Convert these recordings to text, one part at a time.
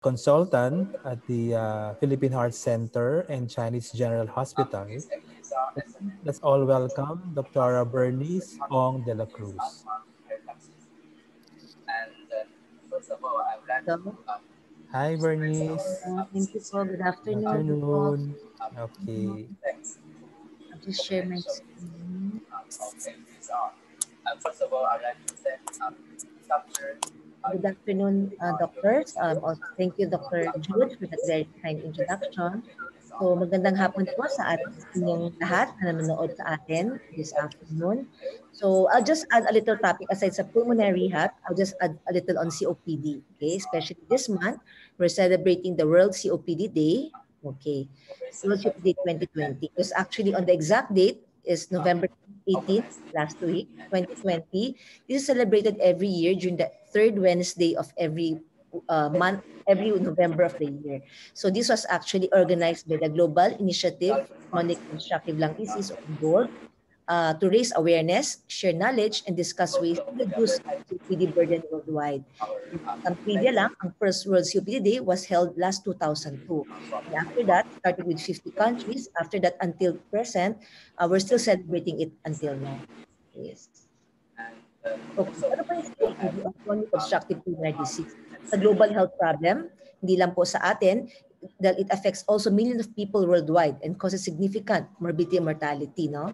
consultant at the Philippine Heart Center and Chinese General Hospital. Let's all welcome Dr. Bernice Ong de la Cruz. Hello. Hi, Bernice. Thank you po. Good Good afternoon. afternoon. Okay. I'll just share my screen. Good afternoon, doctors. Also, thank you, Dr. Jude, for that very kind introduction. So magandang hapon po sa inyong lahat na nanonood sa atin this afternoon. So I'll just add a little topic aside sa pulmonary heart. I'll just add a little on COPD. Okay, especially this month, we're celebrating the World COPD Day. Okay, World COPD 2020. It was actually on the exact date is November 18th, last week, 2020. This is celebrated every year during the third Wednesday of every month, every November of the year. So this was actually organized by the Global Initiative for Chronic Obstructive Lung Disease, or GOLD, to raise awareness, share knowledge, and discuss ways to reduce COPD burden worldwide. Ang trivia lang, ang first World COPD Day was held last 2002. And after that, started with 50 countries. After that, until present, we're still celebrating it until now. Yes. Okay, ano ba yung COPD, o chronic obstructive pulmonary disease? Sa global health problem, hindi lang po sa atin, that it affects also millions of people worldwide and causes significant morbidity and mortality. No?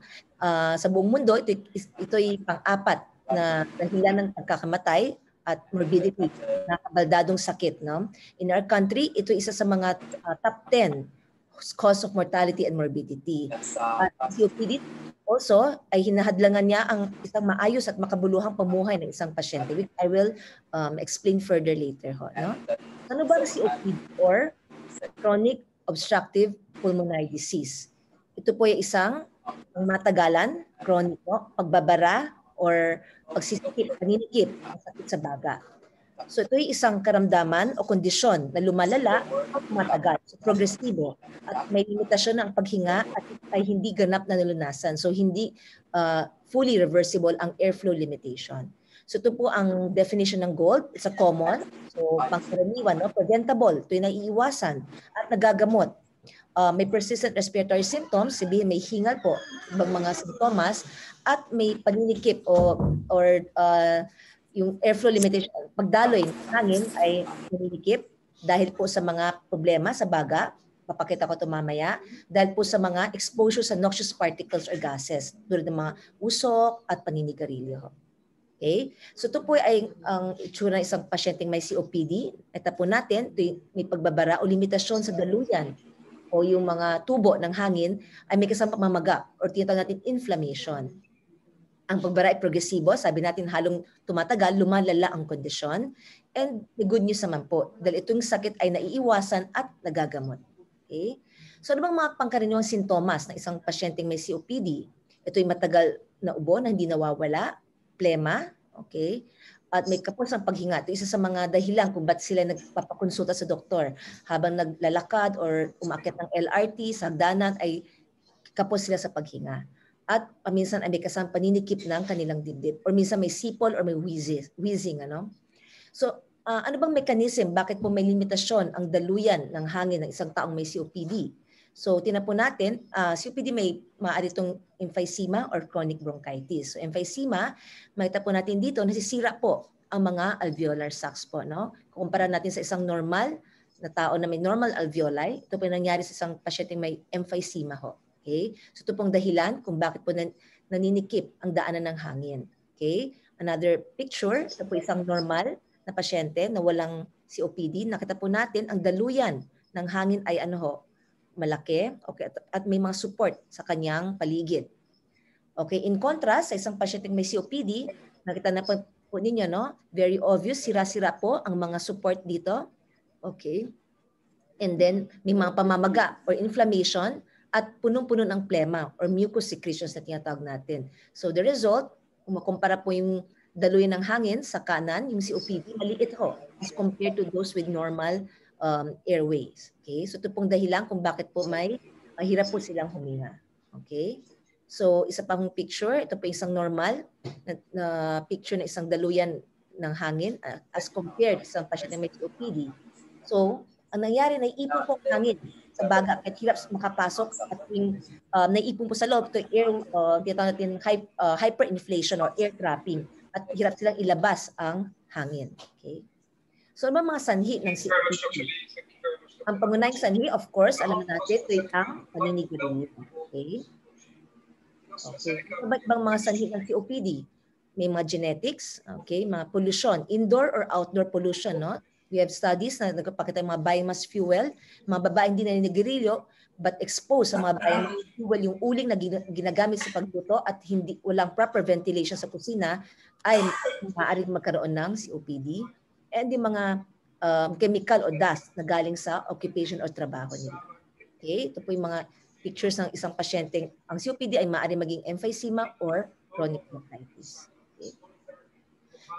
Sa buong mundo, ito'y pang-apat na dahilan ng pagkakamatay at morbidity, na kabaldadong sakit. No? In our country, ito isa sa mga top 10 cause of mortality and morbidity. COPD also ay hinahadlangan niya ang isang maayos at makabuluhang pamuhay ng isang pasyente, which I will explain further later. No? Ano ba ang COPD, or chronic obstructive pulmonary disease? Ito po ay isang matagalan, kroniko, pagbabara or pagsisikip, paninikip ng sakit sa baga. So ito ay isang karamdaman o kondisyon na lumalala at matagal, so progresibo, at may limitasyon ng paghinga at ay hindi ganap na nalunasan. So hindi fully reversible ang airflow limitation. So ito po ang definition ng GOLD. It's a common, so pangkaraniwan, no? Preventable, ito yung naiiwasan at nagagamot. May persistent respiratory symptoms, sabihin may hingal po, ibang mga sintomas, at may paninikip or yung airflow limitation, pagdaloy ng hangin ay paninikip dahil po sa mga problema sa baga, papakita ko ito mamaya, dahil po sa mga exposure sa noxious particles or gases, tulad ng mga usok at paninigarilyo. Okay? So ito po ay ang itsura ng isang pasyenteng may COPD. Ito po natin, may pagbabara o limitasyon sa daluyan o yung mga tubo ng hangin ay may kasamang pamamaga or tinatawag natin inflammation. Ang pagbara ay progresibo, sabi natin halong tumatagal, lumalala ang kondisyon. And the good news naman po, dahil itong sakit ay naiiwasan at nagagamot. Okay? So ano bang mga pangkaraniwang sintomas ng isang pasyenteng may COPD? Ito ay matagal na ubo na hindi nawawala, plema, okay? At may kapos ang paghinga. Ito isa sa mga dahilan kung ba't sila nagpapakonsulta sa doktor. Habang naglalakad or umakyat ng LRT, sa hagdanan, ay kapos sila sa paghinga. At minsan ay may kasamang paninikip ng kanilang dibdib. Or minsan may sipol or may wheezing. Ano? So, ano bang mechanism? Bakit po may limitasyon ang daluyan ng hangin ng isang taong may COPD? So, tinapo natin, COPD may maaari itong emphysema or chronic bronchitis. So, emphysema, makita po natin dito, nasisira po ang mga alveolar sacs po. No? Kumpara natin sa isang normal na tao na may normal alveoli, ito po nangyari sa isang pasyenteng may emphysema ho. Okay? So ito pong dahilan kung bakit po naninikip ang daanan ng hangin. Okay? Another picture, ito po isang normal na pasyente na walang COPD. Nakita po natin ang daluyan ng hangin ay malaki, okay, at may mga support sa kanyang paligid. Okay, in contrast sa isang pasyenteng may COPD, nakita na po ninyo, no? Very obvious, sira-sira po ang mga support dito. Okay? And then may mga pamamaga or inflammation at punong-puno ng plema or mucus secretions na tinatawag natin. So the result, kung makumpara po yung daluyan ng hangin sa kanan, yung COPD, maliit ho as compared to those with normal airways. Okay? So ito pong dahilan kung bakit po may hirap po silang huminga. Okay? So isa pang picture, ito po isang normal na picture na isang daluyan ng hangin as compared sa isang pasyente may COPD. So, ang nangyari, naiipon po ang hangin sa baga at hirap makapasok at yung naiipon po sa loob, ito air, tinatawag natin hyperinflation or air trapping at hirap silang ilabas ang hangin. Okay? So, ano ba mga sanhi ng COPD? Ang pangunahing sanhi, of course, alam natin, ito ang paninigarilyo. Okay? Okay. Ano ba ibang mga sanhi ng COPD? May mga genetics, okay, mga pollution, indoor or outdoor pollution, no? We have studies na nagpapakita ng mga biomass fuel, mga babaeng hindi naninigarilyo, but exposed sa mga biomass fuel, yung uling na ginagamit sa pagluto at hindi walang proper ventilation sa kusina, ay maaaring magkaroon ng COPD. And yung mga chemical o dust na galing sa occupation o trabaho nila. Okay? Ito po yung mga pictures ng isang pasyenteng ang COPD ay maaaring maging emphysema or chronic bronchitis. Okay?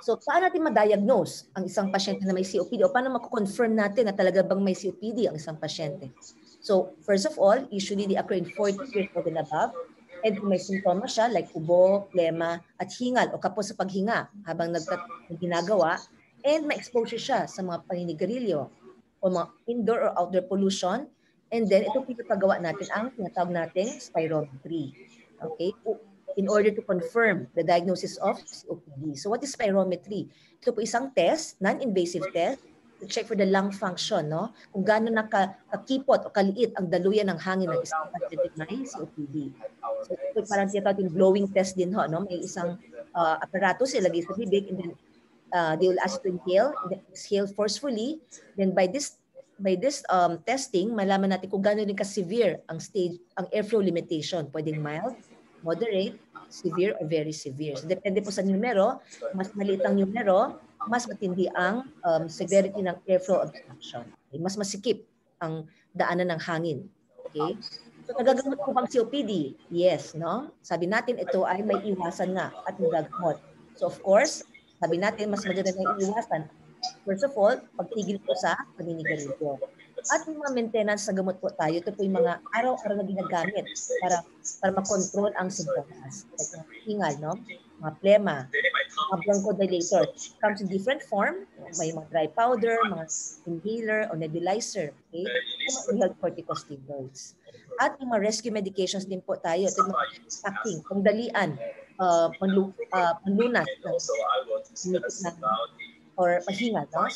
So, paano natin ma-diagnose ang isang pasyente na may COPD o paano mako-confirm natin na talaga bang may COPD ang isang pasyente? So, first of all, usually they occur in 40 years old and above. And kung may simptomas siya like ubo, plema, at hingal o kapos sa paghinga habang ginagawa, and ma-exposure siya sa mga paninigarilyo o mga indoor or outdoor pollution. And then, ito pinapagawa natin ang tinatawag nating spirometry. Okay? In order to confirm the diagnosis of COPD. So what is spirometry? Ito po isang test, non-invasive test, to check for the lung function, no? Kung gaano nakakipot o kaliit ang daluyan ng hangin ng isang pasyente may COPD. So ito po parang tinatawag yung blowing test din, no? May isang apparatus ilagay sa bibig and then they will ask to inhale, and then exhale forcefully. Then by this testing, malaman natin kung gaano rin ka-severe ang stage, ang airflow limitation. Pwedeng mild, moderate, severe, or very severe. So depende po sa numero, mas maliit ang numero, mas matindi ang severity ng airflow obstruction. Okay? Mas masikip ang daanan ng hangin. Okay? So nagagamot po bang COPD? Yes, no? Sabi natin ito ay may iwasan nga at nagagamot. So of course, sabi natin mas maganda na iwasan. First of all, pagtigil po sa paninigarilyo. At yung mga maintenance sa gamot po tayo, ito po yung mga araw-araw na ginagamit para makontrol ang symptoms. Like mga hingal, no? Mga plema, mga bronchodilator. Comes in different form. May mga dry powder, mga inhaler o nebulizer. Okay? Mga inhaled corticosteroids. At yung mga rescue medications din po tayo. Ito yung mga stacking, pangdalian, panlunas ng or pahinga, no?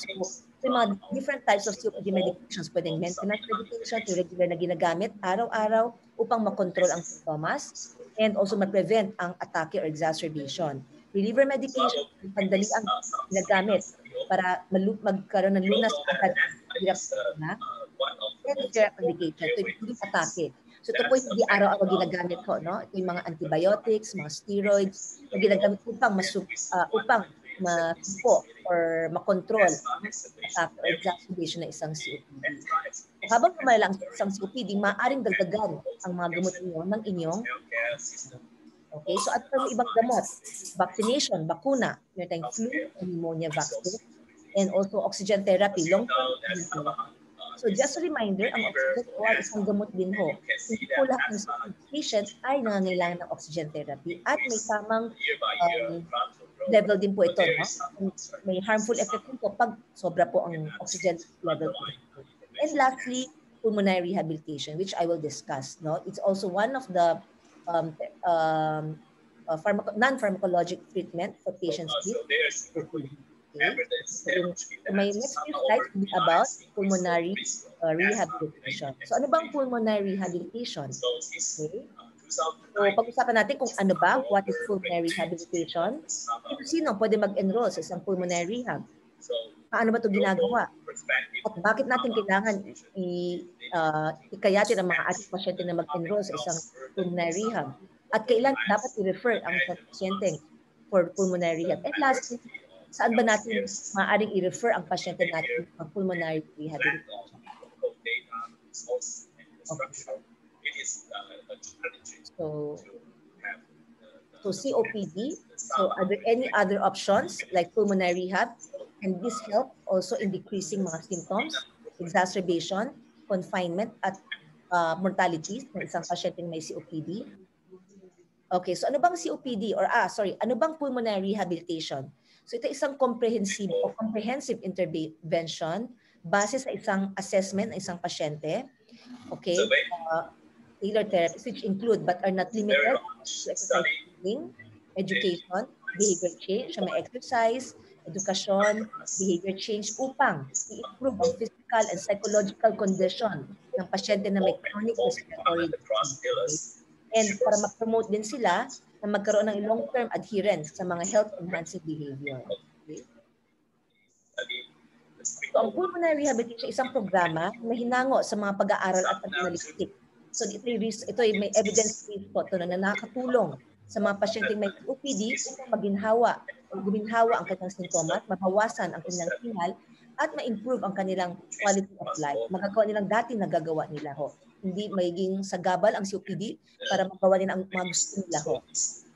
So, mga different types of COPD medications, pwedeng maintenance medication, yung regular na ginagamit araw-araw upang makontrol ang sintomas and also ma-prevent ang atake or exacerbation. Reliever medication, pandali ang ginagamit para magkaroon ng lunas agad hirap na. And therapy medication, ito yung atake. So ito po hindi araw-araw ginagamit ko, no? Ito yung mga antibiotics, mga steroids na ginagamit upang masupo or makontrol ang exacerbation ng isang COPD. So, habang lumala ang isang COPD, maaaring dagdagan ang mga gamot niyo ng inyong okay, so at may ibang gamot, vaccination, bakuna, meron tayong flu, pneumonia vaccine, and also oxygen therapy, long-term oxygen therapy. So just a reminder, ang oxygen po ay isang gamot din ho. Hindi po lahat ng patient ay nangangailangan ng oxygen therapy at may tamang level din po ito, no? May harmful effect po pag sobra po ang oxygen level po. And lastly, pulmonary rehabilitation, which I will discuss, no? It's also one of the non-pharmacologic treatment for patients with COPD. Okay? So my next few slides will be about pulmonary rehabilitation. So ano bang pulmonary rehabilitation? Okay? So pag-usapan natin kung ano ba, what is pulmonary rehabilitation? Sino pwede mag-enroll sa isang pulmonary rehab? Paano ba ito ginagawa? At bakit natin kailangan ikayatin ang mga ating pasyente na mag-enroll sa isang pulmonary rehab? At kailan dapat i-refer ang pasyente for pulmonary rehab? And lastly, saan ba natin maaaring i-refer ang pasyente natin ng pulmonary rehabilitation? Okay. So COPD, so are there any other options like pulmonary rehab? Can this help also in decreasing mga symptoms, exacerbation, confinement, at mortality ng isang pasyenteng may COPD? Okay, so ano bang COPD or ano bang pulmonary rehabilitation? So ito isang comprehensive intervention base sa isang assessment ng isang pasyente. Okay? Tailored therapies which include but are not limited to exercise training, education, behavior change, may exercise, edukasyon, behavior change upang i-improve ang physical and psychological condition ng pasyente na may chronic respiratory disease. And para ma-promote din sila na magkaroon ng long-term adherence sa mga health-enhancing behavior. Okay? So, ang pulmonary rehabilitation isang programa na hinango sa mga pag-aaral at pag-analitik. So, ito ay may evidence-based po na nakakatulong sa mga pasyenteng may COPD upang guminhawa ang kanilang sintomas, mabawasan ang kanilang hingal, at ma-improve ang kanilang quality of life. Magagawa nilang dati nagagawa nila ho. Hindi magiging sagabal ang COPD para magawa nila ang mga gusto nila ho.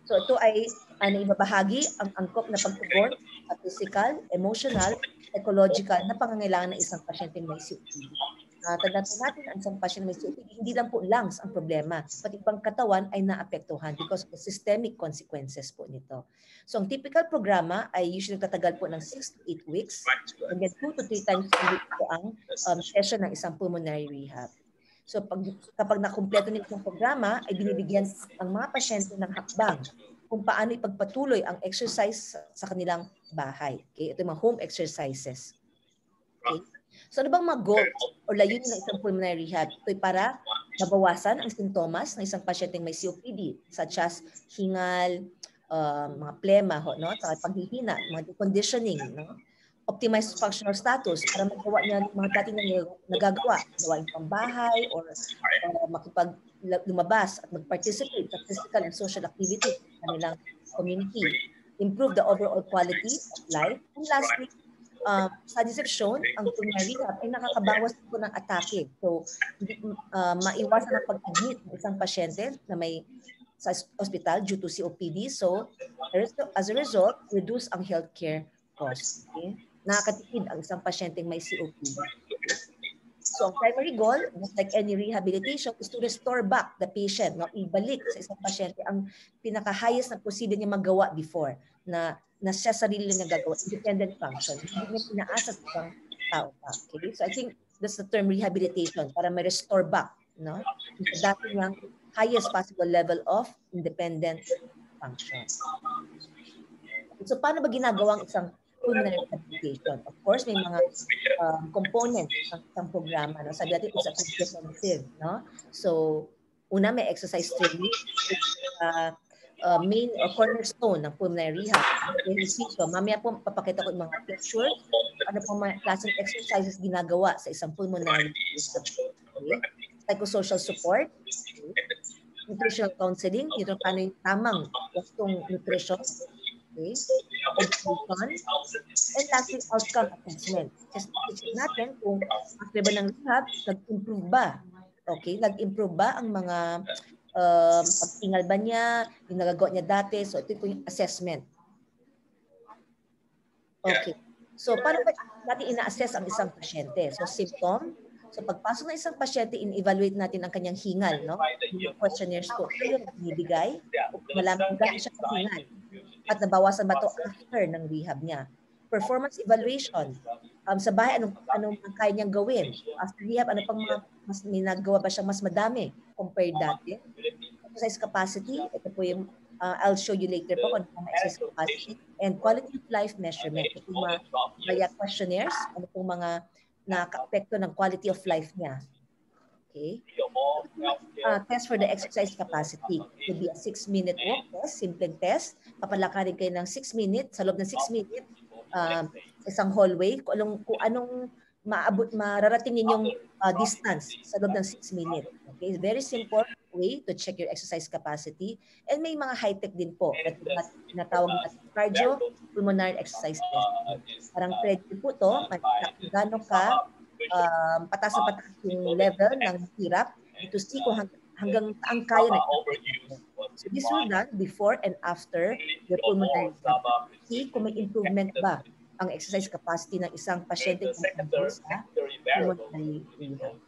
So ito ay ibabahagi ang angkop na pagtugon sa physical, emotional, psychological na pangangailangan ng isang pasyenteng may COPD. Tandaan po natin ang isang pasyente may COPD, hindi lang po lungs ang problema, pati ibang katawan ay naapektuhan because of the systemic consequences po nito. So ang typical programa ay usually tatagal po ng 6 to 8 weeks, and then 2 to 3 times a week po ang session ng isang pulmonary rehab. So kapag nakumpleto nila ang programa, ay binibigyan ang mga pasyente ng hakbang kung paano ipagpatuloy ang exercise sa kanilang bahay. Okay? Ito yung mga home exercises. Okay? So ano bang mga goals o layunin ng isang pulmonary rehab? Ito ay para mabawasan ang sintomas ng isang pasyenteng may COPD, such as hingal, mga plema, no? Paghihina, mga deconditioning, no? Optimized functional status para magawa niya mga dati na nagagawa, gawain pang bahay or lumabas at mag-participate sa physical and social activities sa kanilang community. Improve the overall quality of life. And lastly, studies have shown ang pulmonary rehab ay nakakabawas po ng atake. So, maiwasan ang pag-admit ng isang pasyente na may sa hospital due to COPD. So, as a result, reduce ang healthcare costs. Okay? Nakakatipid ang isang pasyenteng may COPD. So, ang primary goal, just like any rehabilitation, is to restore back the patient, no? Ibalik sa isang pasyente ang pinaka-highest na posible niya magawa before na siya sarili niya gagawa, independent function. Hindi niya pinaasa sa isang tao pa. Okay? So, I think that's the term rehabilitation, para ma-restore back, no? Sa dati niyang highest possible level of independent function. So, paano ba ginagawang isang pulmonary rehabilitation? Of course, may mga components ng isang programa. No? Sabi natin, it's a comprehensive. No? So, una, may exercise training. Main or cornerstone ng pulmonary rehab. So, mamaya po papakita ko yung mga pictures. Ano po mga klaseng exercises ginagawa sa isang pulmonary rehab. Okay? Psychosocial support. Okay? Nutritional counseling. Ito paano yung tamang wastong nutrition. Okay? Education, and lastly, outcome assessment. Just check natin kung after ba ng rehab, nag-improve ba? Okay? Nag-improve ba ang mga pagtingal ba niya, yung nagagawa niya dati? So, ito po yung assessment. Okay. So, paano ba natin ina-assess ang isang pasyente? So, symptom. So, pagpasok ng isang pasyente, in-evaluate natin ang kanyang hingal, no? Yung questionnaires po. Ito yung binibigay. Malaman kung gano'n siya hingal. At nabawasan ba ito after ng rehab niya. Performance evaluation. Sa bahay, anong kaya niyang gawin? After rehab, ano pang mga may nagawa ba siyang mas madami compared dati? Exercise capacity. Ito po yung I'll show you later po kung ano exercise capacity. And quality of life measurement. Ito yung mga questionnaires. Ano pong mga naka-apekto ng quality of life niya. Okay? Test for the exercise capacity. It could be a 6-minute walk test, simple test. Papalakarin kayo ng 6 minutes. Sa loob ng 6 minutes, isang hallway, kung anong mararating ninyong distance sa loob ng 6 minutes. Okay? Very simple way to check your exercise capacity. And may mga high-tech din po na tinatawag na cardiopulmonary exercise test. Parang treadmill po to, gano'n ka patas na patas yung level ng hirap to see kung hanggang ang kaya na. So this will done before and after the pulmonary rehab. See kung may improvement ba ang exercise capacity ng isang pasyente sa pulmonary rehab.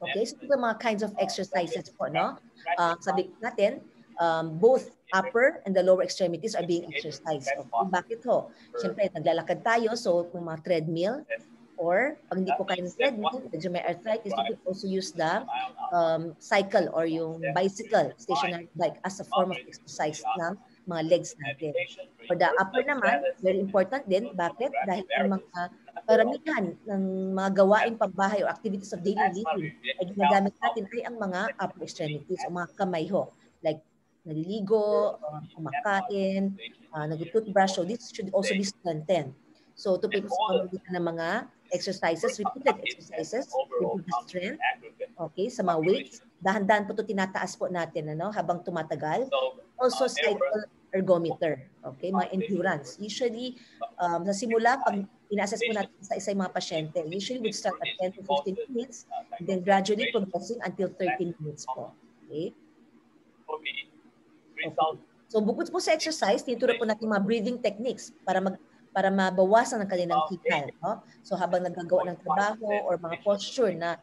Okay, so ito mga kinds of exercises po, no? Sabi natin, both upper and the lower extremities are being exercised. Okay, bakit ho? Siyempre, naglalakad tayo, so yung mga treadmill, Or pag hindi po kayo ng treadmill, medyo may arthritis, you could also use the cycle or yung bicycle, stationary bike as a form of exercise ng mga legs natin. For the upper naman, very important din. Bakit? Dahil ang mga karamihan ng mga gawaing pambahay or activities of daily living ay ginagamit natin ay ang mga upper extremities o mga kamay ho. Like naliligo, kumakain, nag-toothbrush. So this should also be strengthened. So to pamamagitan ng mga exercises, repeated exercises, improve the strength, okay, sa mga weights. Dahan-dahan po ito tinataas po natin habang tumatagal. Also cycle ergometer, okay, mga endurance. Usually, sa simula, pag ina-assess po natin sa isa mga pasyente, usually would start at 10 to 15 minutes, and then gradually progressing until 30 minutes po. Okay? So bukod po sa exercise, tinuturo po natin mga breathing techniques para mabawasan ang kanilang hikal. No? So habang naggagawa ng trabaho or mga posture na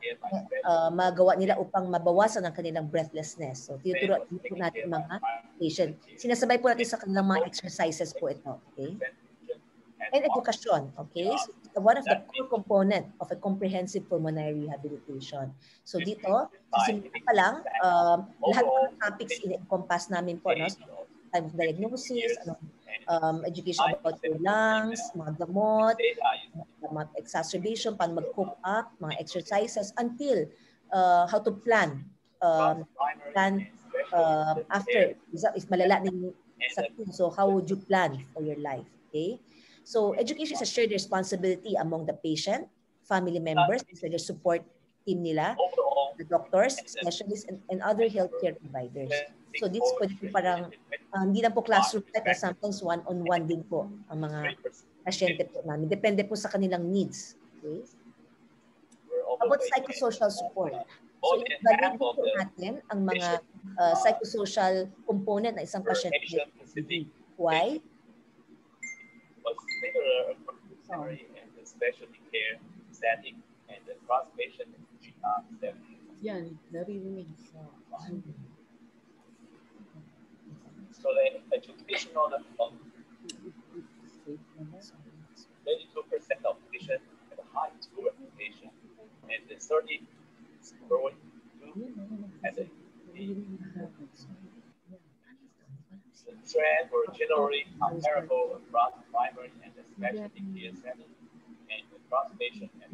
magawa nila upang mabawasan ang kanilang breathlessness. So tinuturo po natin mga patient. Sinasabay po natin sa kanilang mga exercises po ito. Okay? And edukasyon. Okay? So it's one of the core component of a comprehensive pulmonary rehabilitation. So dito, sa simula pa lang, lahat ng topics in-encompass namin po. No? So, time of diagnosis, education about your lungs, mga gamot, mga exacerbation, paano mag-cope up, mga exercises, until how to plan. After, is malala na yung sakit. So how would you plan for your life? Okay? So education is a shared responsibility among the patient, family members, their support team nila, the doctors, specialists, and other healthcare providers. So this pwede po parang hindi lang po classroom type, sometimes one-on-one din po ang mga pasyente po namin. Depende po sa kanilang needs. Okay? About psychosocial support. So i-evaluate po natin ang mga psychosocial component ng isang pasyente. Why? Specialty care setting and the cross-patient yan, narinig sa so the educational of 32% of patients have a high school education and the 30 growing as a the trend were generally comparable across primary and the specialty care setting and the cross-patient and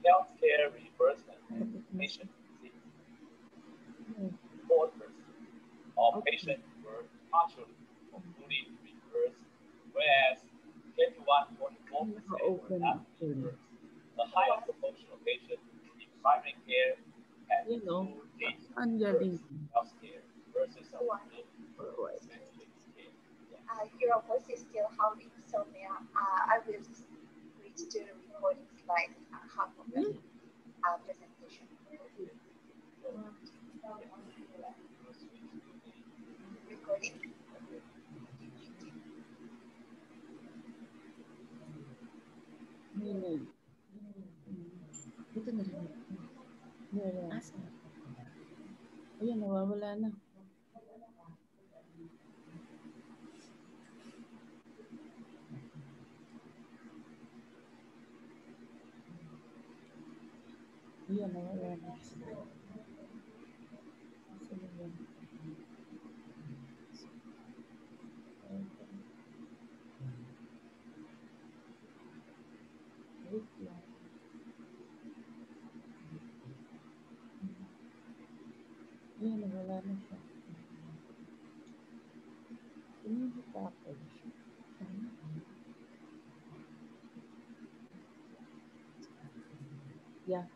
healthcare reimbursement and patient disease. 4% of patients were partially or fully reimbursed, whereas 21.4% were not reimbursed. The higher proportion of patients in primary care had full healthcare versus your voice is still howling, so I will switch to the recording slide half of the presentation. Recording. Ito na rin. Ayan, nawawala na. Ayan, nawawala na. Wait lang. Ayan, nawala na siya. Pinili pa ako. Yeah.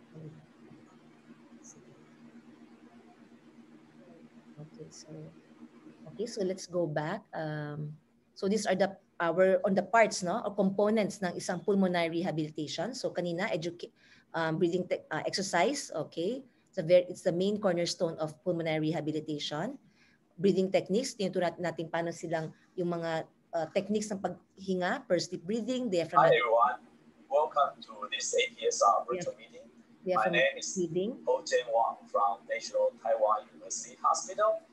Okay, so let's go back. So these are our on the parts or components ng isang pulmonary rehabilitation. So kanina breathing exercise, okay? It's the main cornerstone of pulmonary rehabilitation. Breathing techniques, tinuturo natin paano silang yung mga techniques ng paghinga, first deep breathing, Hi everyone, welcome to this ATSR virtual meeting. My name is Ho Jian Wang from National Taiwan University Hospital.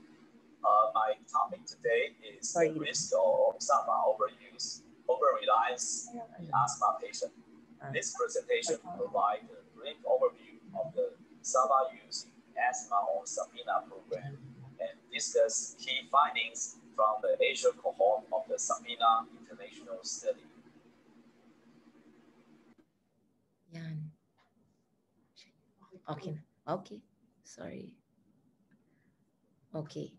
My topic today is the risk of SAMA overuse, over-reliance in asthma patients. This presentation provides a brief overview of the SAMA use in asthma on SAPINA program and discuss key findings from the Asia cohort of the SAPINA International Study. Yan. Okay. Okay. Sorry. Okay.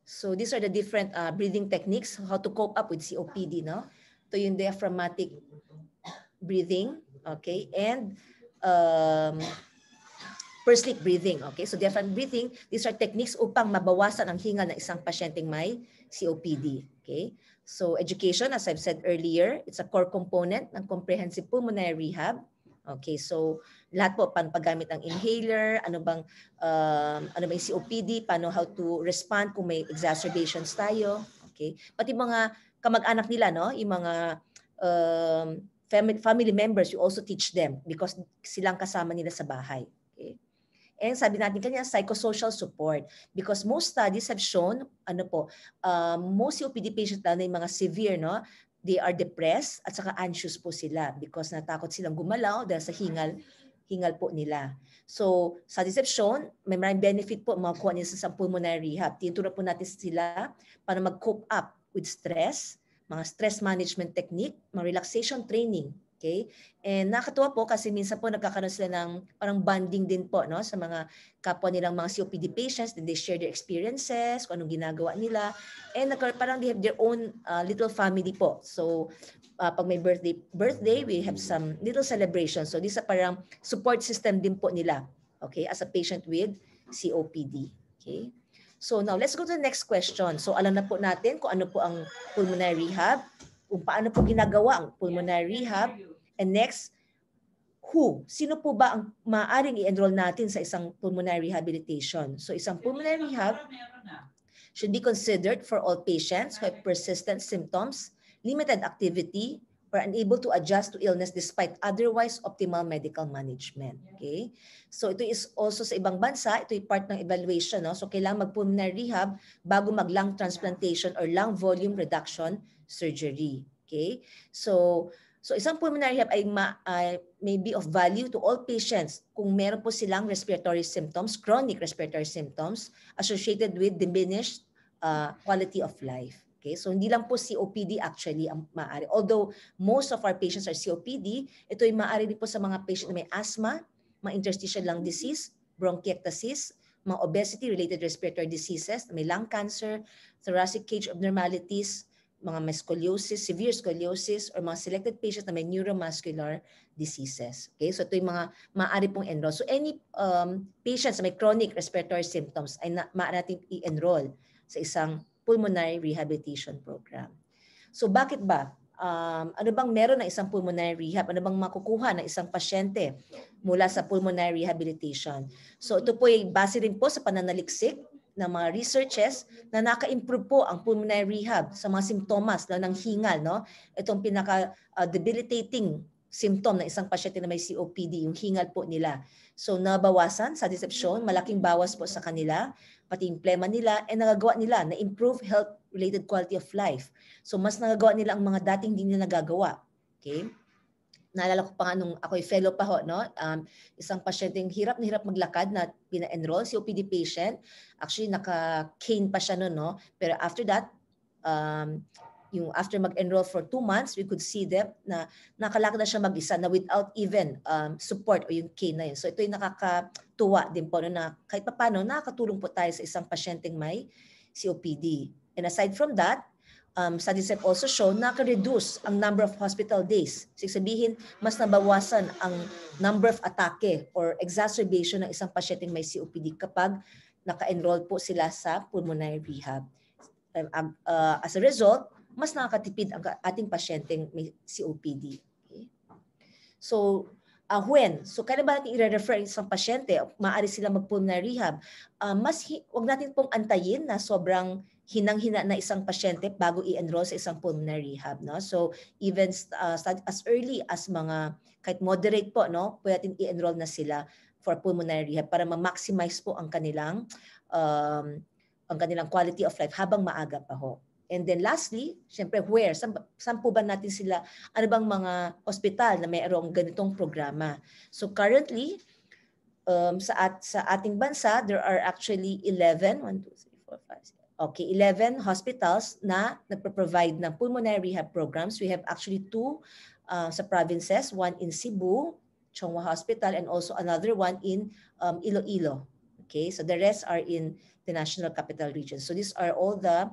So these are the different breathing techniques, how to cope up with COPD, no? Ito yung diaphragmatic breathing, okay? And pursed lip breathing, okay? So diaphragmatic breathing, these are techniques upang mabawasan ang hingal ng isang pasyenteng may COPD, okay? So education, as I've said earlier, it's a core component ng comprehensive pulmonary rehab. Okay, so lahat po, paano paggamit ng inhaler, ano bang COPD, paano how to respond kung may exacerbations tayo, okay? Pati mga kamag-anak nila, no, yung mga family members, you also teach them because silang kasama nila sa bahay, okay? And sabi natin kanya, psychosocial support because most studies have shown, most COPD patients na yung mga severe, no, they are depressed at saka anxious po sila because natakot silang gumalaw dahil sa hingal po nila. So, studies have shown, may maraming benefit po makuha nila sa pulmonary rehab. Tinuturo po natin sila para mag-cope up with stress, mga stress management technique, mga relaxation training. Okay? And nakakatuwa po kasi minsan po nagkakaroon sila ng parang bonding din po, no, sa mga kapwa nilang mga COPD patients, then they share their experiences, kung anong ginagawa nila, and parang they have their own little family po. So pag may birthday, we have some little celebration. So this is parang support system din po nila, okay, as a patient with COPD. Okay? So now let's go to the next question. So alam na po natin kung ano po ang pulmonary rehab, kung paano po ginagawa ang pulmonary rehab. And next, sino po ba ang maaaring i-enroll natin sa isang pulmonary rehabilitation? So isang pulmonary rehab should be considered for all patients who have persistent symptoms, limited activity, or unable to adjust to illness despite otherwise optimal medical management. Okay? So ito is also sa ibang bansa, ito ay part ng evaluation. No? So kailangan mag-pulmonary rehab bago mag-lung transplantation or lung volume reduction surgery. Okay? So isang pulmonary rehab ay may be of value to all patients kung meron po silang respiratory symptoms, chronic respiratory symptoms associated with diminished quality of life. Okay, so hindi lang po COPD actually ang maaari. Although most of our patients are COPD, ito ay maaari din po sa mga patient na may asthma, mga interstitial lung disease, bronchiectasis, mga obesity-related respiratory diseases, may lung cancer, thoracic cage abnormalities, mga may scoliosis, severe scoliosis, or mga selected patients na may neuromuscular diseases. Okay, so ito yung mga maaari pong enroll. So any patients na may chronic respiratory symptoms ay maaari natin i-enroll sa isang pulmonary rehabilitation program. So bakit ba? Ano bang meron ng isang pulmonary rehab? Ano bang makukuha ng isang pasyente mula sa pulmonary rehabilitation? So ito po ay base rin po sa pananaliksik ng mga researches na naka-improve po ang pulmonary rehab sa mga simptomas ng hingal. No? Itong pinaka-debilitating symptom ng isang pasyente na may COPD, yung hingal po nila. So nabawasan sa deception, malaking bawas po sa kanila, pati yung plema nila, and nagagawa nila na improve health-related quality of life. So mas nagagawa nila ang mga dating hindi nila nagagawa. Okay? Naalala ko pa nga nung ako'y fellow pa ho, no? Isang pasyenteng hirap na hirap maglakad na pina-enroll, COPD patient. Actually, naka-cane pa siya noon, no? Pero after that, yung after mag-enroll for 2 months, we could see them na nakalakad na siya mag-isa na without even support o yung cane na yun. So ito yung nakakatuwa din po no, na kahit pa paano nakakatulong po tayo sa isang pasyenteng may COPD. And aside from that, studies have also shown na naka-reduce ang number of hospital days. So sabihin, mas nabawasan ang number of atake or exacerbation ng isang pasyenteng may COPD kapag naka-enroll po sila sa pulmonary rehab. As a result, mas nakakatipid ang ating pasyenteng may COPD. Okay? So, when? So, kailan ba natin i-refer isang pasyente? Maaari sila mag-pulmonary rehab. Wag natin pong antayin na sobrang hinang-hina na isang pasyente bago i-enroll sa isang pulmonary rehab. No? So, even as early as mga, kahit moderate po, no? Pwede natin i-enroll na sila for pulmonary rehab para ma-maximize po ang kanilang ang kanilang quality of life habang maaga pa ho. And then lastly, syempre where? Saan po ba natin sila, ano bang mga ospital na mayroong ganitong programa? So currently, sa ating bansa, there are actually 11 hospitals na nagpo-provide ng pulmonary rehab programs. We have actually 2 sa provinces, one in Cebu, Chongwa Hospital, and also another one in Iloilo. Okay, so the rest are in the National Capital Region. So these are all the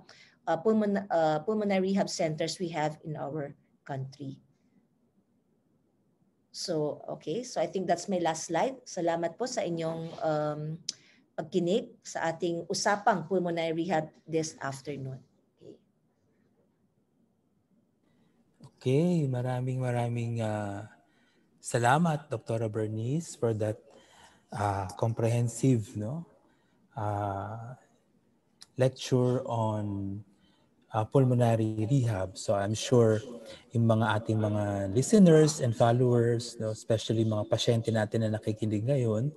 pulmonary rehab centers we have in our country. So, okay. So I think that's my last slide. Salamat po sa inyong pagkinig sa ating usapang pulmonary rehab this afternoon. Okay, maraming salamat, Dr. Bernice, for that comprehensive lecture on pulmonary rehab. So I'm sure yung mga ating mga listeners and followers, especially mga pasyente natin na nakikinig ngayon,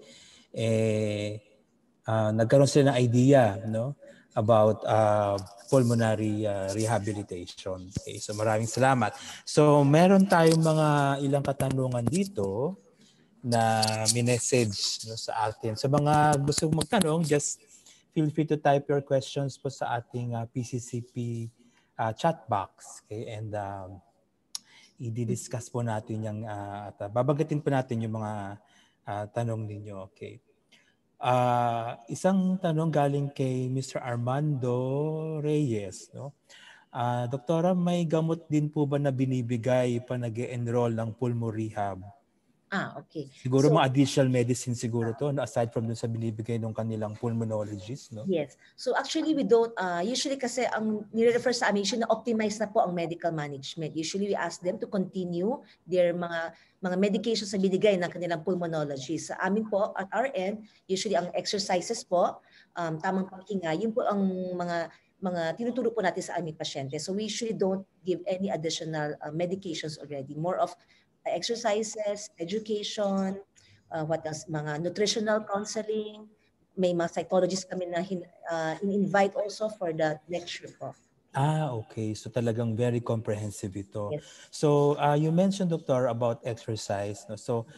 nagkaroon sila ng idea about pulmonary rehabilitation. Okay, so maraming salamat. So meron tayong mga ilang katanungan dito na minessage sa atin. So mga gusto magtanong, just feel free to type your questions po sa ating PCCP chat box. Okay? And i-discuss po natin yung, at babagatin po natin yung mga tanong ninyo. Okay. Isang tanong galing kay Mr. Armando Reyes. Doktora, may gamot din po ba na binibigay pa nag-enroll ng pulmo rehab? Okay. Siguro mga additional medicine siguro to, aside from dun sa binibigay ng kanilang pulmonologist, no? Yes. So actually we don't, usually kasi ang nire-refer sa amin, na optimize na po ang medical management. Usually we ask them to continue their mga medications na binigay ng kanilang pulmonologist. Sa amin po, at our end, usually ang exercises po, tamang paghinga, yun po ang mga tinuturo po natin sa aming pasyente. So we usually don't give any additional medications already. More of exercises, education, what else, mga nutritional counseling, may mga psychologists kami na in-invite also for the lecture po. Okay. So talagang very comprehensive ito. Yes. So you mentioned, Doctor, about exercise. No? So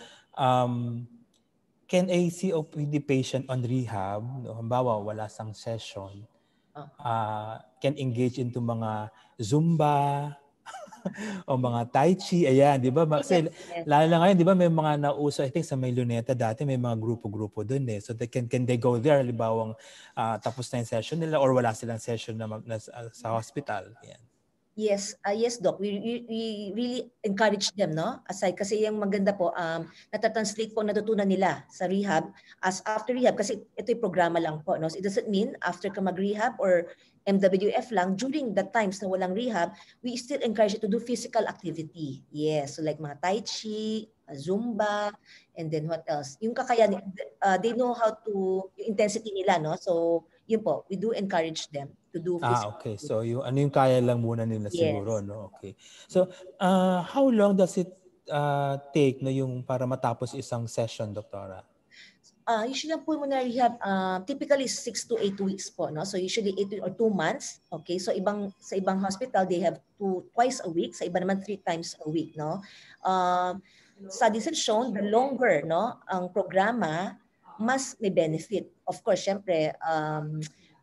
can a COPD patient on rehab, halimbawa wala sang session, can engage into mga Zumba, o mga Tai Chi, ayan, di ba? Kasi lalo na ngayon, di ba, may mga nauso, I think sa May Luneta dati, may mga grupo-grupo dun eh. So can they go there, libawang tapos na yung session nila or wala silang session na sa hospital? Ayan. Yes, yes, Doc. We really encourage them, no? Aside kasi yung maganda po, natatranslate po natutunan nila sa rehab as after rehab kasi ito'y programa lang po, no? So it doesn't mean after ka mag-rehab or MWF lang, during the times na walang rehab, we still encourage you to do physical activity. Yes, so like mga Tai Chi, Zumba, and then what else? Yung kakayahan, they know how to, yung intensity nila, no? So yun po, we do encourage them to do physical okay. So yung ano yung kaya lang muna nila siguro, yes. no? Okay. So how long does it take na yung para matapos isang session, Doktora? Usually ang pulmonary rehab typically 6 to 8 weeks po, no? So usually 8 or 2 months. Okay? So sa ibang hospital they have twice a week, sa iba naman 3 times a week, no? Studies have shown the longer, no, ang programa, mas may benefit. Of course, syempre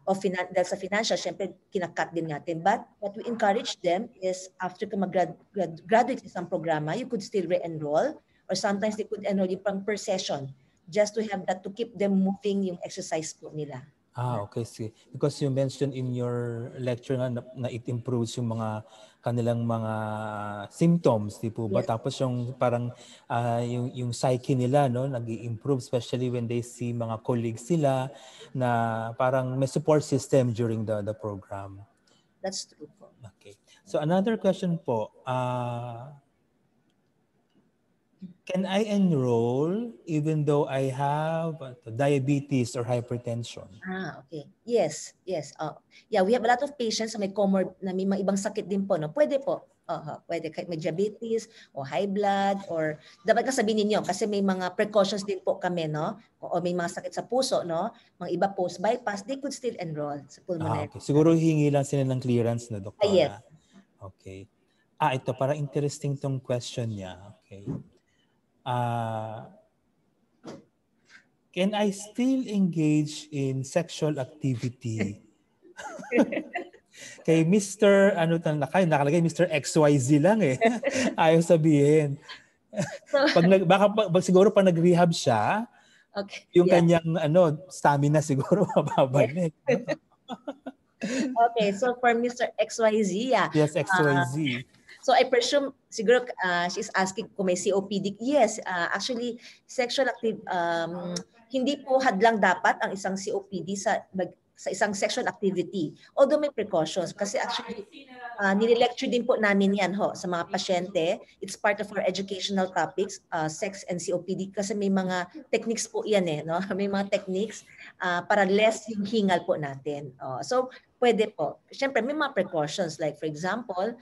dahil sa financial, syempre kinakat din natin. But what we encourage them is after ka mag-graduate isang programa, you could still re-enroll or sometimes they could enroll you pang per session just to have that to keep them moving yung exercise po nila. Okay. See. Because you mentioned in your lecture na it improves yung mga kanilang mga symptoms, di po ba? Yes. Tapos yung parang yung psyche nila, no, nag-i-improve especially when they see mga colleagues sila na parang may support system during the program. That's true po. Okay. So another question po, can I enroll even though I have diabetes or hypertension? Okay. Yes. Yeah, we have a lot of patients na may mga ibang sakit din po, no? Pwede po. Pwede kahit may diabetes o high blood or dapat ka sabihin ninyo kasi may mga precautions din po kami, no? O may mga sakit sa puso, no? Mga iba post-bypass, they could still enroll sa pulmonary. Okay. Siguro hingi lang sila ng clearance na, Doktora. Yes. Okay. Ito, parang interesting tong question niya. Okay. Can I still engage in sexual activity? Kay Mr. nakalagay Mr. XYZ lang eh. Ayaw sabihin. Siguro pag nag-rehab siya, yung kanyang stamina siguro mababa na. Okay, so for Mr. XYZ, Yes, XYZ. So I presume siguro she's asking kung may COPD. Yes, actually sexual active hindi po hadlang dapat ang isang COPD sa isang sexual activity. Although may precautions kasi actually nile-lecture din po namin yan sa mga pasyente. It's part of our educational topics, sex and COPD kasi may mga techniques po yan no? May mga techniques para less yung hingal po natin. So pwede po. Siyempre may mga precautions like for example,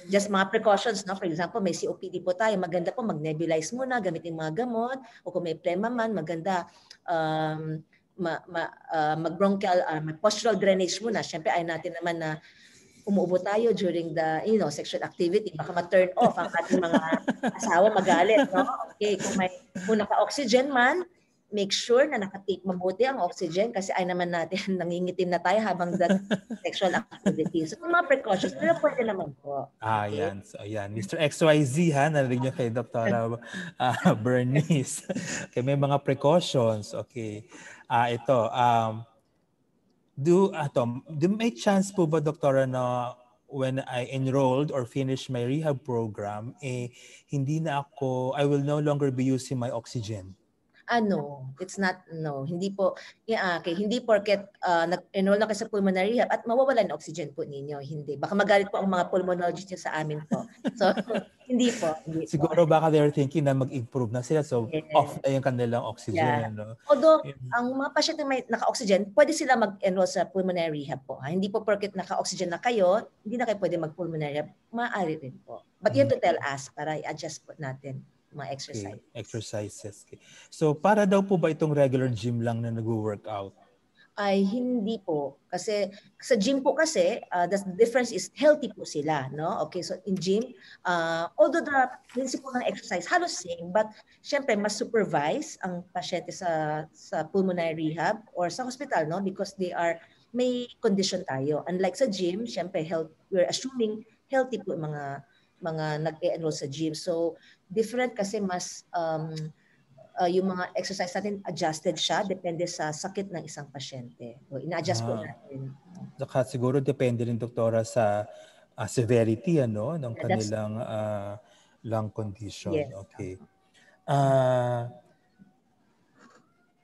just mga precautions, no? For example, may COPD po tayo, maganda po mag-nebulize muna, gamitin mga gamot, o kung may plema man, maganda mag-bronchial, postural drainage muna. Siyempre, ayaw natin naman na umuubo tayo during the sexual activity. Baka ma-turn off ang ating mga asawa, magalit. No? Okay, kung naka-oxygen man, make sure na naka-tape mabuti ang oxygen kasi ay naman natin nangingitim na tayo habang the sexual activity. So, mga precautions, pero pwede naman po. Okay? Yan. So, ayan. Mr. XYZ, narinig niyo kay Dr. Bernice. Okay, may mga precautions. Okay. Ito. Do may chance po ba, Doktora, na when I enrolled or finished my rehab program, hindi na I will no longer be using my oxygen? No, it's not, no. Hindi po, hindi porket nag-enroll na kayo sa pulmonary rehab at mawawala ng oxygen po ninyo. Hindi. Baka magalit po ang mga pulmonologists sa amin po. So, hindi po. Siguro baka they're thinking na mag-improve na sila. So, off na yung kanilang oxygen. No? Although, ang mga pasyente may naka-oxygen, pwede sila mag-enroll sa pulmonary rehab po. Hindi po porket naka-oxygen na kayo, hindi na kayo pwede mag-pulmonary rehab. Maaari rin po. But you have to tell us para i-adjust po natin mga exercise. Okay. Exercises. Okay. So, para daw po ba itong regular gym lang na nag-workout? Ay hindi po. Kasi sa gym po kasi, the difference is healthy po sila. No? Okay, so in gym, although the principle ng exercise halos same, but syempre mas supervise ang pasyente sa pulmonary rehab or sa hospital, no? Because may condition tayo. Unlike sa gym, syempre we're assuming healthy po mga nag-enroll sa gym. So, different kasi mas yung mga exercise natin adjusted siya depende sa sakit ng isang pasyente. So, ina-adjust po natin. Saka siguro depende rin, Doktora, sa severity ng kanilang lung condition. Yes. Okay.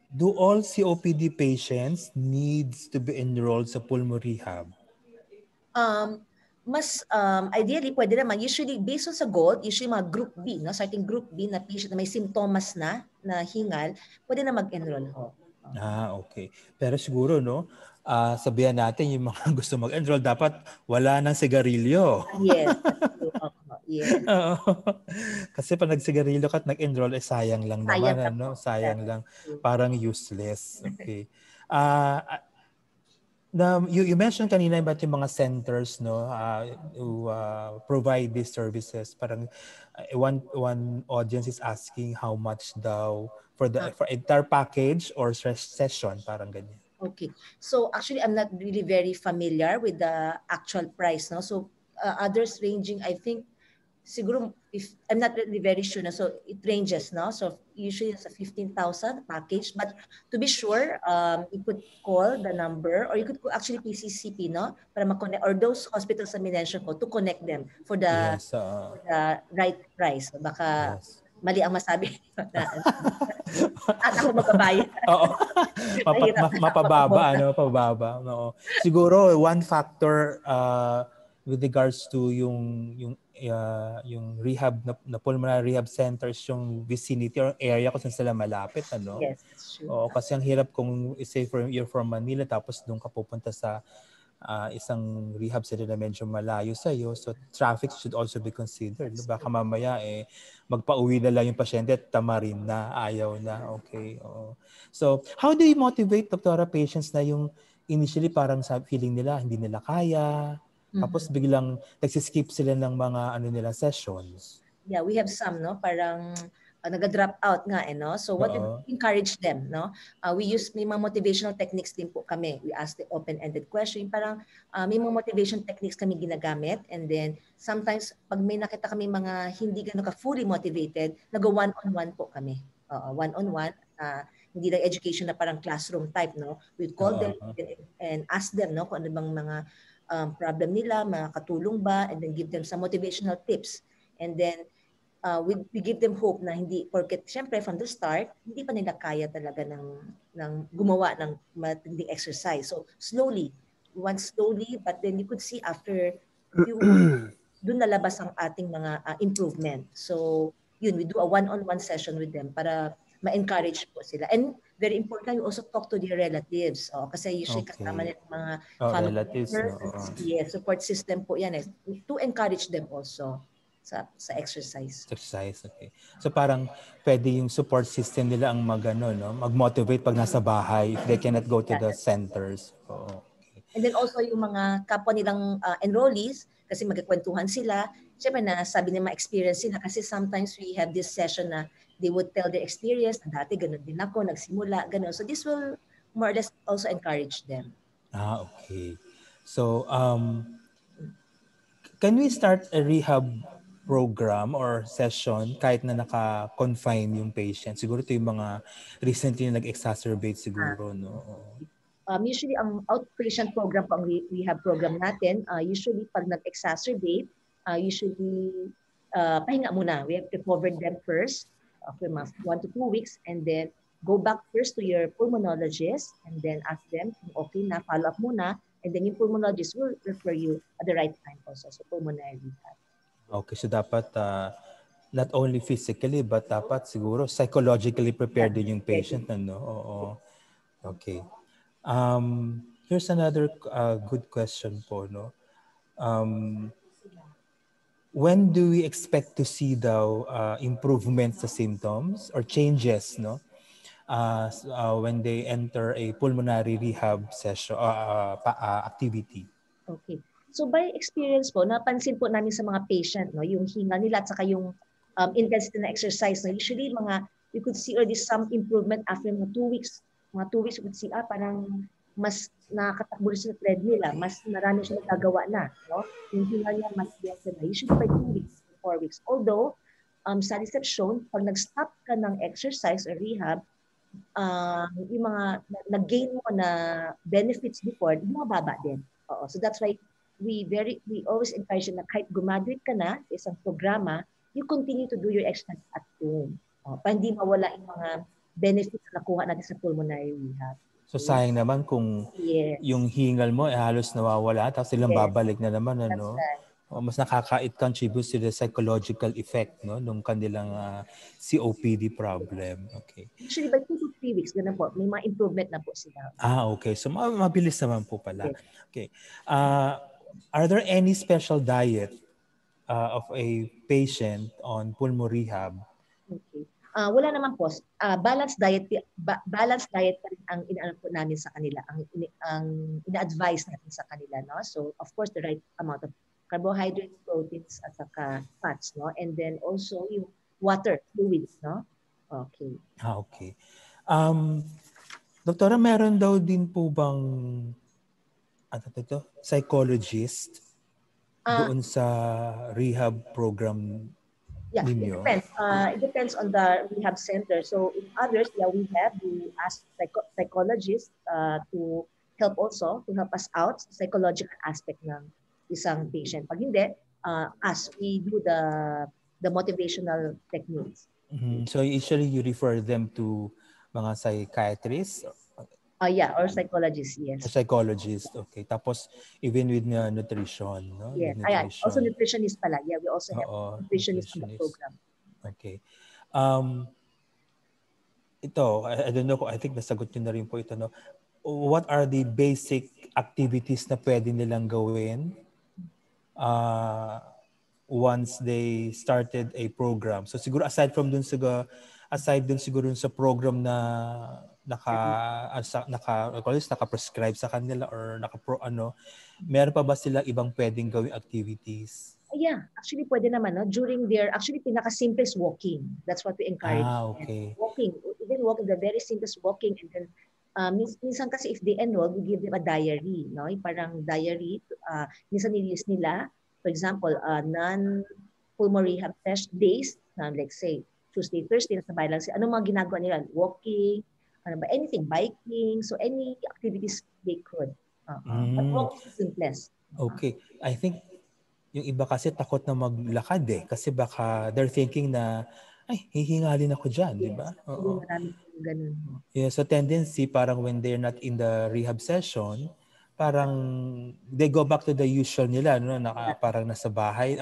Do all COPD patients needs to be enrolled sa pulmonary rehab? Mas ideally pwede naman, usually based on sa GOLD, usually mga group B, no? Starting group B na patient na may simptomas na hingal, pwede na mag-enroll ho. Okay. Pero siguro sabihan natin yung mga gusto mag-enroll dapat wala ng sigarilyo. Yes. Yes. Kasi pag nagsigarilyo ka at nag-enroll, sayang lang naman. Sayang lang. Parang useless. Okay. You mentioned kanina about yung mga centers who provide these services. Parang one audience is asking how much daw for entire package or session, parang ganyan. Okay. So actually I'm not really very familiar with the actual price, no? So others ranging, I think siguro if I'm not really very sure, no? So it ranges, no? So usually it's a 15,000 package, but to be sure, you could call the number or you could actually PCCP, no? Para ma-connect, or those hospitals na minention ko to connect them for the right price. Baka mali ang masabi at ako magbabayad. Oo. Mapababa. No. Siguro one factor with regards to yung rehab na pulmonary rehab centers, yung vicinity or area kung saan sila malapit, Yes, sure. Oo, kasi ang hirap kung say you're from Manila tapos doon ka pupunta sa isang rehab center na medyo malayo sa iyo, so traffic should also be considered. Baka mamaya magpa-uwi na lang yung pasyente at tamarin na, ayaw na. Okay. So how do you motivate, Doktora, patients na yung initially parang sa feeling nila hindi nila kaya, tapos biglang nagsiskip sila ng mga sessions? Yeah, we have some, no? Parang nag-drop out nga, no? So what we encourage them, no? We use may mga motivational techniques din po kami. We ask the open-ended question. Parang may mga motivation techniques kami ginagamit, and then sometimes pag may nakita kami mga hindi gano'n ka fully motivated, nag-one-on-one po kami. One-on-one, hindi lang education na parang classroom type, no? We call them and ask them, no, kung ano bang mga problem nila, makakatulong ba, and then give them some motivational tips. And then we give them hope na hindi, porket syempre from the start, hindi pa nila kaya talaga ng gumawa ng matinding exercise. So slowly, but then you could see after few doon nalabas ang ating mga improvement. So yun, we do a one-on-one session with them para ma-encourage po sila. And very important, you also talk to their relatives. Kasi usually kasama nila mga family relatives, members. Yes, support system po yan. To encourage them also sa exercise. Okay. So parang pwede yung support system nila ang mag-motivate pag nasa bahay if they cannot go to the centers. Okay. And then also yung mga kapwa nilang enrollees, kasi magkikwentuhan sila. Siyempre na sabi nila ma-experience sila kasi sometimes we have this session na they would tell their experience, dati ganun din ako, nagsimula, ganun. So this will more or less also encourage them. Okay. So can we start a rehab program or session kahit na naka-confine yung patient? Siguro ito yung mga recently nag-exacerbate siguro, no? Usually, ang outpatient program po ang rehab program natin. Usually, pag nag-exacerbate, usually, pahinga muna. We have to cover them first for 1 to 2 weeks, and then go back first to your pulmonologist and then ask them kung okay na, follow up muna, and then yung pulmonologist will refer you at the right time also sa pulmonary rehab. Okay, so dapat not only physically but dapat siguro psychologically prepared din yung patient, no? Oo. Okay. Here's another good question po, no? When do we expect to see daw improvements sa symptoms or changes, no? When they enter a pulmonary rehab session activity? Okay. So by experience po, napansin po namin sa mga patient, no, yung hinga nila at saka yung intensity na exercise, no, usually we could see already some improvement after mga 2 weeks. Mga 2 weeks, we could see, parang mas nakakatakbo sa treadmill, mas marami siya nagagawa na. No? Yung hinga niya mas better na. Usually by 2 weeks, 4 weeks. Although, studies have shown, pag nag-stop ka ng exercise or rehab, yung mga nag-gain mo na benefits before, bumababa din. So that's why we always encourage na kahit graduate ka na sa isang programa, you continue to do your exercise at home. Para hindi mawala yung mga benefits na nakuha natin sa pulmonary rehab. So sayang naman kung yung hingal mo halos nawawala tapos silang babalik na naman, ano? Mas contribute to the psychological effect, no, nung kanilang COPD problem. Okay. Usually by 2 to 3 weeks, ganun po, may mga improvement na po sila. Okay. So mabilis naman po pala. Okay. Are there any special diet of a patient on pulmo rehab? Okay. Wala naman po. Balanced diet pa rin ang inaano po namin sa kanila, ang ina-advise natin sa kanila, no? So of course the right amount of carbohydrates, proteins, at saka fats, no? And then also yung water, fluids, no? Okay. Okay. Doktora, meron daw din po bang psychologist doon sa rehab program? Yeah, ninyo? It depends on the rehab center. So in others, we ask psychologists to help us out sa psychological aspect ng isang patient. Pag hindi, we do the motivational techniques. Mm-hmm. So usually you refer them to mga psychiatrists? Or psychologists, yes. Or psychologist, okay. Tapos even with nutrition, no? Yes. Nutrition. Also nutritionist pala. Yeah, we also have nutritionist in the program. Okay. Ito, I don't know, I think nasagot nyo na rin po ito, no? what are the basic activities na pwede nilang gawin once they started a program. So siguro aside dun siguro sa program na naka-prescribe sa kanila or meron pa ba silang ibang pwedeng gawing activities? Yeah, actually pwede naman, no? During their, actually pinaka-simple is walking. That's what we encourage. Okay. Walking, even walking, the very simplest walking, and then minsan kasi if they enroll, we give them a diary, no? Parang diary, minsan nilist nila, for example, non-pulmonary rehab days, like say, Tuesday, Thursday, nasa bahay lang sila. Anong mga ginagawa nila? Walking, anything, biking, so any activities they could. But walking is the simplest. Okay. I think yung iba kasi takot na maglakad kasi baka they're thinking na ay hihingalin ako diyan, di ba? Oo. Ganun. Yeah, so tendency parang when they're not in the rehab session, parang they go back to the usual nila, no, parang nasa bahay,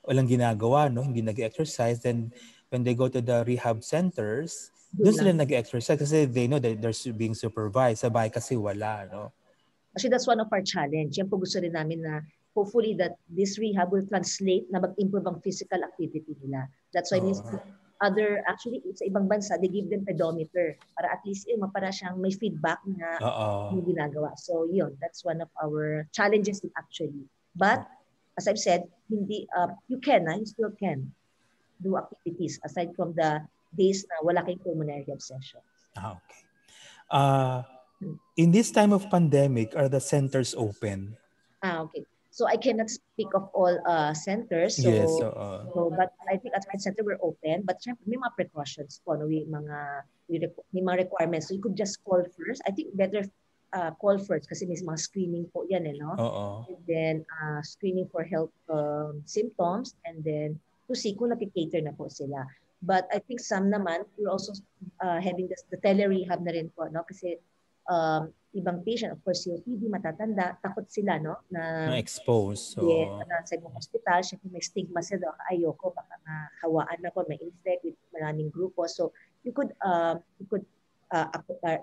walang ginagawa, no, hindi nag-exercise. Then when they go to the rehab centers, doon sila nag-exercise kasi they know that they're being supervised. Sa bahay kasi wala, no. Actually, that's one of our challenge. Yan po gusto rin namin na hopefully that this rehab will translate na mag-improve ang physical activity nila. That's why actually sa ibang bansa, they give them pedometer para at least para siyang may feedback na yung ginagawa. So yun, that's one of our challenges actually. But as I've said, you still can do activities aside from the days na wala kayong pulmonary rehab sessions. Okay. In this time of pandemic, are the centers open? Okay. So I cannot speak of all centers. So, yes. But I think at my center we're open. But syempre, may mga precautions po. May mga requirements. So you could just call first. I think better call first kasi may mga screening po yan. No? And then screening for health symptoms. And then to see kung nakikater na po sila. But I think some naman, we're also having the tele-rehab na rin po. No? Kasi ibang patient, of course, COPD, matatanda, takot sila, no? Na expose. So... Yeah, sa ibang hospital, syempre may stigma sila, ayoko, baka hawaan ako, may infect with maraming grupo. So, you could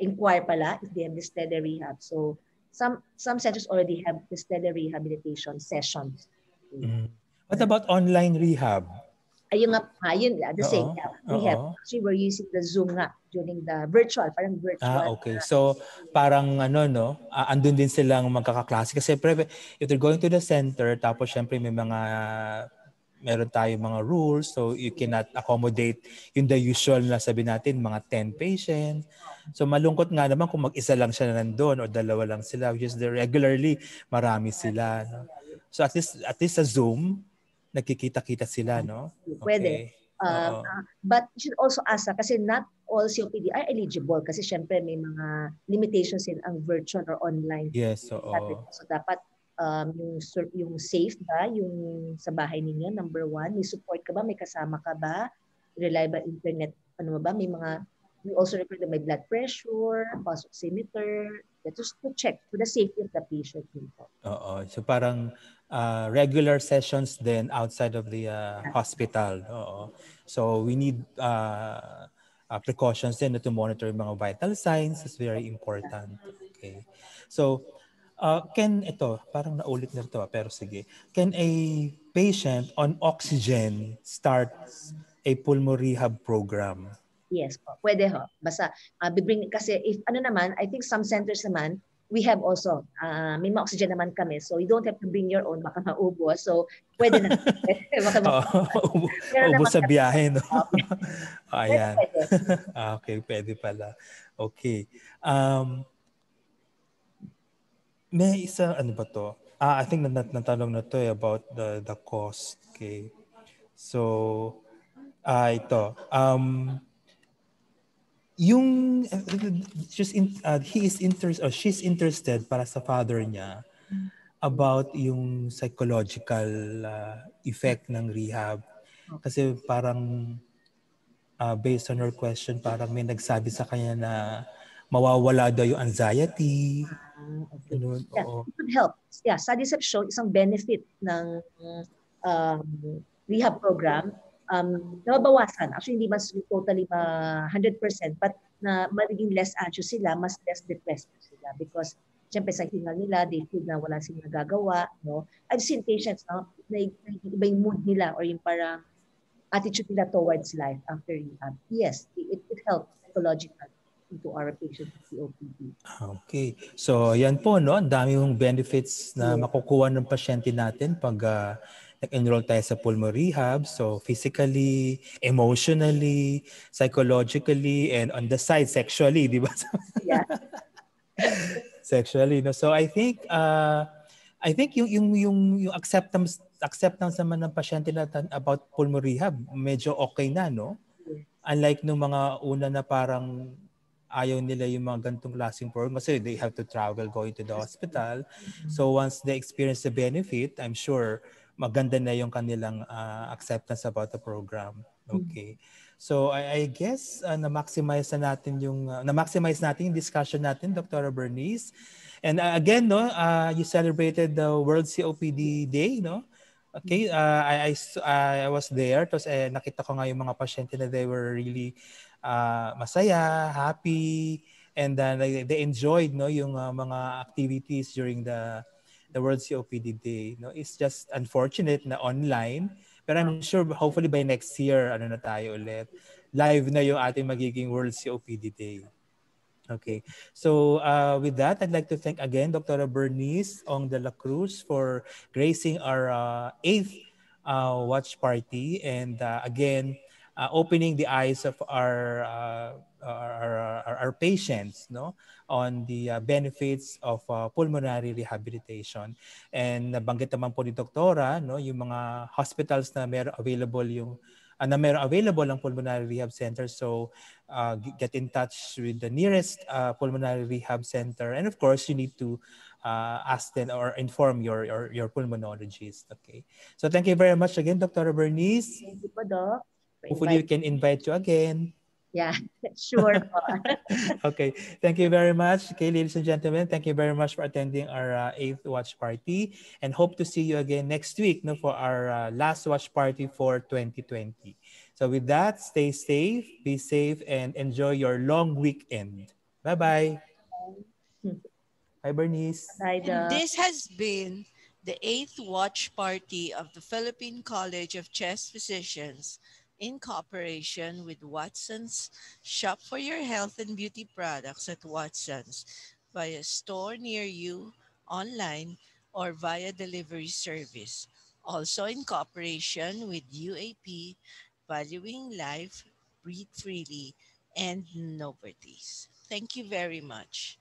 inquire pala if they have this tele-rehab. So, some centers already have this tele-rehabilitation sessions. What about online rehab? Ayun the same. Actually, we're using the Zoom nga during the virtual, parang virtual. Okay. So, parang andun din silang magkakaklase. Kasi if they're going to the center, tapos syempre meron tayong mga rules, so you cannot accommodate yung the usual na sabi natin, mga 10 patients. So, malungkot nga naman kung mag-isa lang siya na nandun o dalawa lang sila, which is regularly, marami sila. No? So, at least sa Zoom, nakikita-kita sila, no? Pwede. But you should also ask, kasi not all COPD are eligible kasi syempre may mga limitations in ang virtual or online. Yes, So dapat yung safe ba, yung sa bahay ninyo, number one, may support ka ba, may kasama ka ba, reliable internet, we also require that may blood pressure, pulse oximeter, just to check for the safety of the patient. So parang regular sessions then outside of the hospital. So we need precautions then to monitor mga vital signs. Is very important. Okay. So parang naulit na ito pero sige. Can a patient on oxygen start a pulmonary rehab program? Yes po, pwede ho. Basta bibring kasi if I think some centers naman we have also may mga oxygen naman kami, so you don't have to bring your own, baka maubos. So pwede na. Ubos sa biyahe, no? Ayan. Okay, pwede pala. Okay. May isa, ano ba to? I think natanong na to about the cost. Okay. So, ito. She's interested para sa father niya about yung psychological effect ng rehab. Kasi parang based on her question, parang may nagsabi sa kanya na mawawala daw yung anxiety. Okay. It could help. Yeah, studies have shown isang benefit ng rehab program. Nababawasan. Actually, hindi man totally 100%, but na magiging less anxious sila, mas less depressed sila because siyempre sa hinga nila, they feel na wala silang nagagawa, no? I've seen patients, no, na iba yung mood nila or yung parang attitude nila towards life after rehab. Yes, it helps psychologically into our patients with COPD. Okay. So, yan po, no? Ang dami yung benefits na Yes. makukuha ng pasyente natin pag nag-enroll tayo sa pulmo rehab. So, physically, emotionally, psychologically, and on the side, sexually, di ba? Yeah. Sexually, no? So, I think yung acceptance naman ng pasyente natin about pulmo rehab, medyo okay na, no? Yes. Unlike nung mga una na parang ayaw nila yung mga ganitong klaseng program kasi they have to travel going to the hospital. So once they experience the benefit, I'm sure maganda na yung kanilang acceptance about the program. Okay. So I guess na-maximize natin yung discussion natin, Dr. Bernice. And again, no, you celebrated the World COPD Day, no? Okay, I was there. Tapos nakita ko nga yung mga pasyente na they were really masaya, happy, and they enjoyed no yung mga activities during the World COPD Day. No, it's just unfortunate na online, pero I'm sure hopefully by next year ano na tayo ulit. Live na yung ating magiging World COPD Day. Okay. So with that, I'd like to thank again Dr. Bernice Ong de la Cruz for gracing our 8th watch party and again opening the eyes of our patients, no, on the benefits of pulmonary rehabilitation. And nabanggit naman po ni Doktora, no, yung mga hospitals na meron available ang pulmonary rehab center. So get in touch with the nearest pulmonary rehab center, and of course you need to ask them or inform your pulmonologist. Okay, so thank you very much again, Dr. Bernice. Thank you po, Doc. Hopefully we can invite you again. Yeah, sure. Okay, thank you very much. Okay, ladies and gentlemen, thank you very much for attending our 8th watch party, and hope to see you again next week, no, for our last watch party for 2020. So with that, stay safe, be safe, and enjoy your long weekend. Bye-bye. Bye, Bernice. Bye, Doc. This has been the 8th watch party of the Philippine College of Chest Physicians in cooperation with Watson's. Shop for your health and beauty products at Watson's via store near you, online, or via delivery service. Also in cooperation with UAP, Valuing Life, Breathe Freely, and Novartis. Thank you very much.